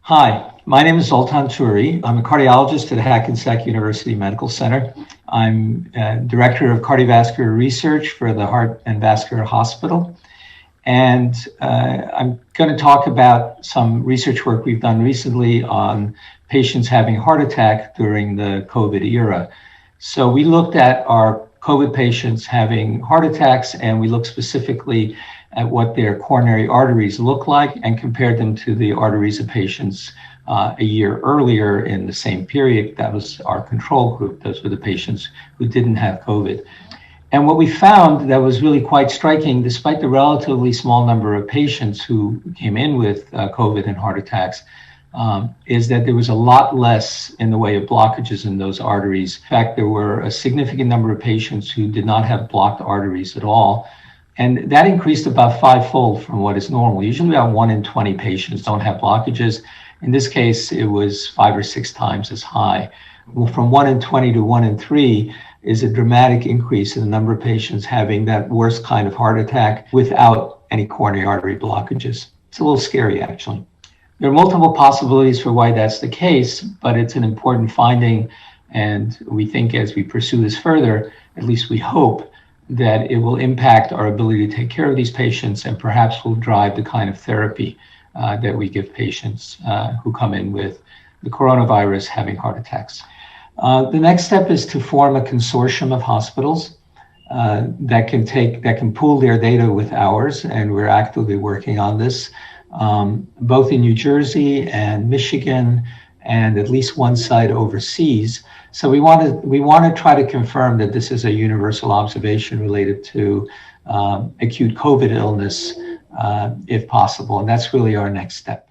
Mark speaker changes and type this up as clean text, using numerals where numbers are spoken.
Speaker 1: Hi, my name is Zoltan Turi. I'm a cardiologist at Hackensack University Medical Center. I'm Director of Cardiovascular Research for the Heart and Vascular Hospital. And I'm going to talk about some research work we've done recently on patients having heart attack during the COVID era. So we looked at our COVID patients having heart attacks, and we looked specifically at what their coronary arteries look like and compared them to the arteries of patients a year earlier in the same period. That was our control group. Those were the patients who didn't have COVID. And what we found that was really quite striking, despite the relatively small number of patients who came in with COVID and heart attacks, is that there was a lot less in the way of blockages in those arteries. In fact, there were a significant number of patients who did not have blocked arteries at all. And that increased about fivefold from what is normal. Usually about 1 in 20 patients don't have blockages. In this case, it was 5 or 6 times as high. Well, from 1 in 20 to 1 in 3 is a dramatic increase in the number of patients having that worst kind of heart attack without any coronary artery blockages. It's a little scary, actually. There are multiple possibilities for why that's the case, but it's an important finding. And we think as we pursue this further, at least we hope, that it will impact our ability to take care of these patients and perhaps will drive the kind of therapy that we give patients who come in with the coronavirus having heart attacks. The next step is to form a consortium of hospitals that can pool their data with ours, and we're actively working on this, both in New Jersey and Michigan, and at least one site overseas. So we want to try to confirm that this is a universal observation related to acute COVID illness, if possible, and that's really our next step.